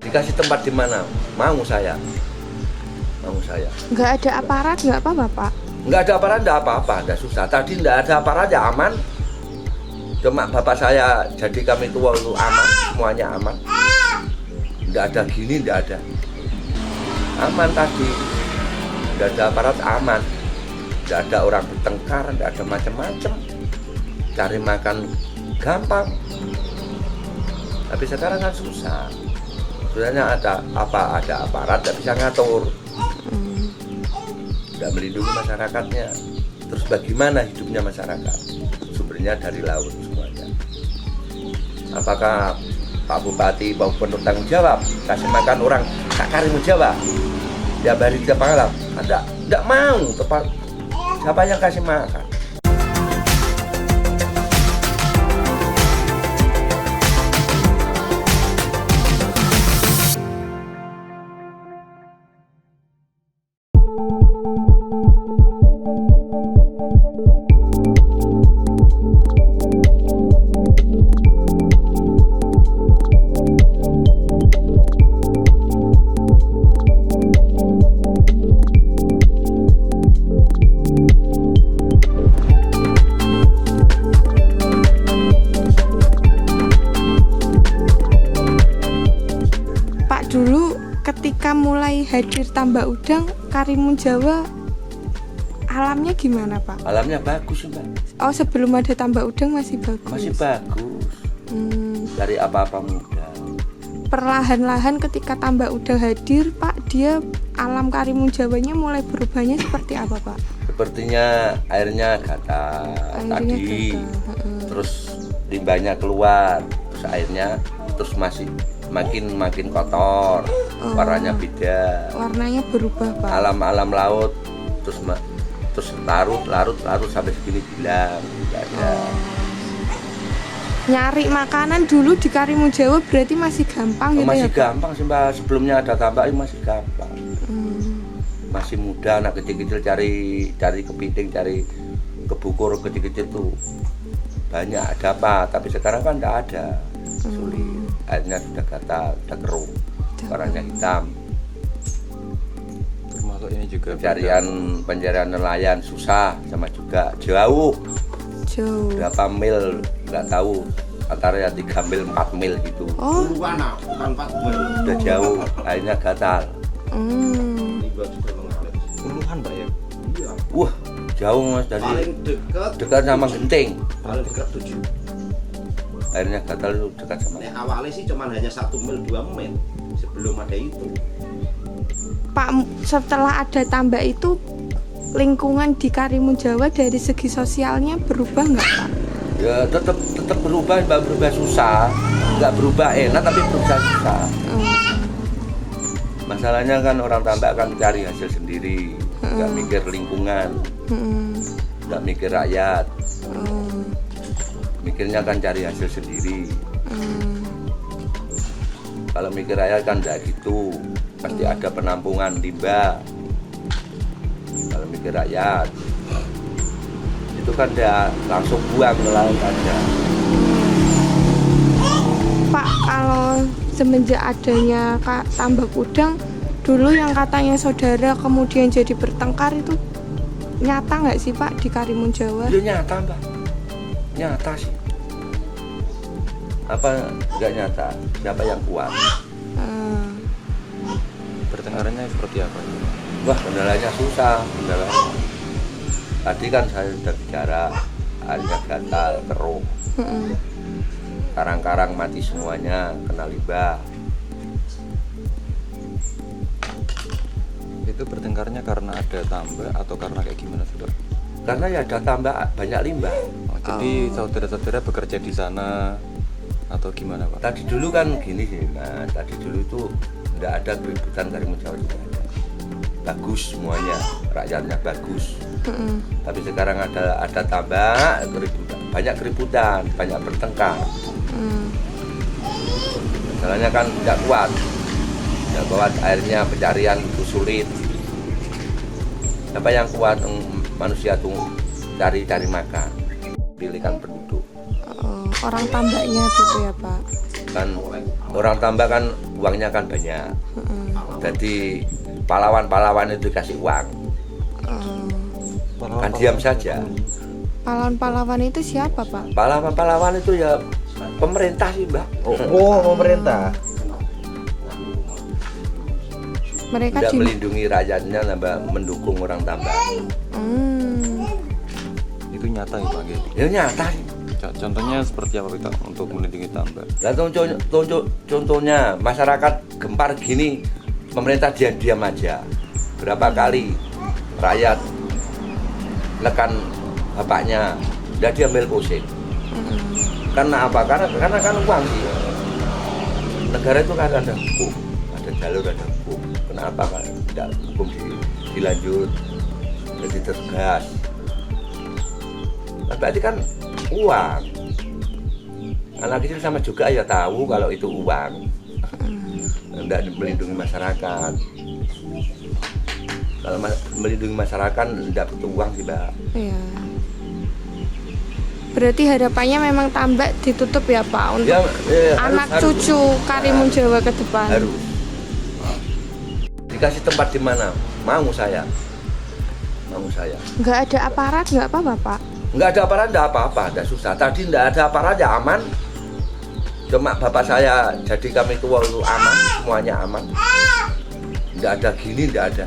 Dikasih tempat di mana? Mau saya. Nggak ada aparat, nggak apa Bapak? Nggak ada aparat, nggak apa-apa, nggak susah. Tadi nggak ada aparat ya aman. Cuma bapak saya jadi kami tua itu aman, semuanya aman. Nggak ada gini, nggak ada. Aman tadi. Nggak ada aparat, aman. Nggak ada orang bertengkar, nggak ada macam-macam. Cari makan gampang. Tapi sekarang kan susah. Sebenarnya ada aparat nggak bisa ngatur. Nggak melindungi masyarakatnya. Terus bagaimana hidupnya masyarakat? Sumbernya dari laut semuanya. Apakah Pak Bupati maupun bertanggung jawab kasih makan orang tak Karimun Jawa tiap hari tiap malam? Tidak mau. Tepat siapa yang kasih makan? Dulu ketika mulai hadir tambak udang Karimun Jawa, alamnya gimana Pak? Alamnya bagus Mbak. Oh, sebelum ada tambak udang masih bagus? Masih bagus. Dari apa-apa mudah. Perlahan-lahan ketika tambak udang hadir Pak, dia alam Karimun Jawanya mulai berubahnya seperti apa Pak? Sepertinya airnya gatal tadi. Gatal. Terus limbahnya keluar, terus airnya terus makin kotor, warnanya beda. Warnanya berubah Pak. Alam laut terus larut sampai segini bilang nggak ada. Nyari makanan dulu di Karimun Jawa berarti masih gampang gitu Masih ya Pak? gampang sih Mbak, sebelumnya ada tambak masih gampang. Masih muda, anak kecil-kecil cari kepiting, cari kebukur kecil-kecil tuh banyak ada apa, tapi sekarang kan nggak ada. Sulit. Airnya sudah gatal, sudah keruh, warnanya hitam. Termasuk ini juga pencarian nelayan susah, sama juga jauh. Berapa mil nggak tahu, antara 3 mil 4 mil gitu. Oh. Bukan 4 mil. Sudah jauh, airnya gatal. Puluhan Pak ya? Iya. Wah, jauh Mas, dari Paling dekat sama Genting. paling dekat 7. Airnya gatal itu dekat sama. Awalnya sih cuma hanya 1 mil 2 mil sebelum ada itu. Pak, setelah ada tambak itu lingkungan di Karimun Jawa dari segi sosialnya berubah nggak Pak? Ya tetap berubah, Mbak, berubah susah. Nggak berubah enak tapi berubah susah. Masalahnya kan orang tambak kan cari hasil sendiri, nggak mikir lingkungan, nggak mikir rakyat. Mikirnya kan cari hasil sendiri. Kalau mikir rakyat kan nggak gitu, pasti ada penampungan limbah. Kalau mikir rakyat itu kan dia langsung buang ke laut aja. Pak, kalau semenjak adanya tambak udang, dulu yang katanya saudara kemudian jadi bertengkar itu nyata nggak sih Pak di Karimun Jawa? Itu nyata Mbak, nyata sih. Apa nggak nyata? Siapa yang kuat? Pertengkarannya seperti apa? Wah, kendalanya susah, kendalanya. Tadi kan saya sudah bicara, airnya gatal, keruh. Karang-karang mati semuanya, kena limbah. Itu bertengkarnya karena ada tambak atau karena kayak gimana Saudara? Karena ya ada tambah banyak limbah. Jadi saudara-saudara bekerja di sana atau gimana Pak? Tadi dulu kan gini sih, Mas. Tadi dulu itu tidak ada keributan Karimun Jawa juga ada. Bagus semuanya, rakyatnya bagus. Tapi sekarang ada tambah keributan, banyak bertengkar. Masalahnya kan tidak kuat, airnya pencarian itu sulit. Siapa yang kuat? Manusia tuh cari makan, pilihkan penduduk. Orang tambaknya gitu ya Pak? Kan orang tambak kan uangnya kan banyak. Jadi pahlawan-pahlawan itu dikasih uang, kan diam saja. Pahlawan-pahlawan itu siapa, Pak? Pahlawan-pahlawan itu ya pemerintah sih, Mbak. Oh, pemerintah. Mereka Tidak melindungi rakyatnya, nambah mendukung orang tambak. Itu nyata ya Pak? Gitu. Ya nyata sih. Contohnya seperti apa Pak untuk melindungi tambak? Nah, contohnya masyarakat gempar gini, pemerintah diam aja. Berapa kali rakyat nekan bapaknya, udah dia ambil pusing. Karena apa? Karena kan uang sih. Negara itu kan ada hukum, ada jalur, ada hukum. Kenapa kan tidak hukum dilanjut, jadi tegas? Nah, berarti kan uang. Anak kecil sama juga ya tahu kalau itu uang. Tidak melindungi masyarakat. Kalau melindungi masyarakat tidak butuh uang sih, Mbak. Iya. Berarti harapannya memang tambak ditutup ya Pak untuk anak harus. cucu Karimun Jawa ke depan. Harus. Dikasih tempat di mana? Mau saya. Nggak ada aparat nggak apa-apa Pak? Nggak ada aparat, nggak apa-apa, nggak susah. Tadi nggak ada aparat ya aman. Cuma bapak saya jadi kami tua itu aman, semuanya aman. Nggak ada gini, nggak ada.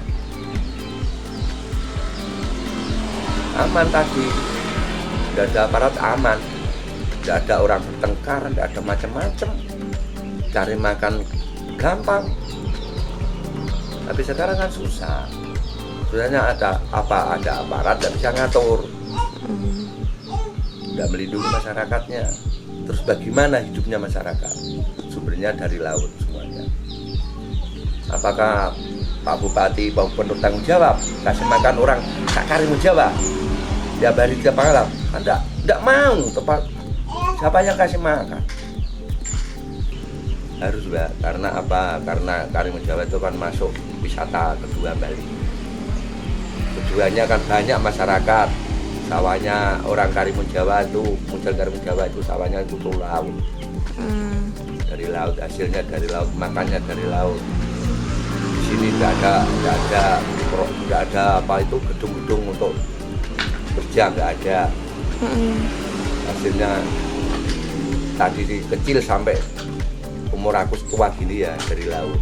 Aman tadi. Nggak ada aparat, aman. Nggak ada orang bertengkar, nggak ada macam-macam. Cari makan gampang. Tapi sekarang kan susah. Sebenarnya ada aparat nggak bisa ngatur. Nggak melindungi masyarakatnya. Terus bagaimana hidupnya masyarakat? Sumbernya dari laut semuanya. Apakah Pak Bupati, Pak Gubernur tanggung jawab kasih makan orang Karimun Jawa tiap hari tiap malam? Kan enggak mau. Siapa yang kasih makan? Harus, Mbak. Karena apa? Karena Karimun Jawa itu kan masuk wisata kedua Bali. Tujuannya kan banyak masyarakat. Sawahnya orang Karimun Jawa itu, muncul Karimun Jawa itu sawahnya itu tuh laut. Dari laut, hasilnya dari laut, makannya dari laut. Di sini tidak ada apa itu gedung-gedung untuk kerja, nggak ada. Hasilnya tadi kecil sampai umur aku tua gini ya dari laut.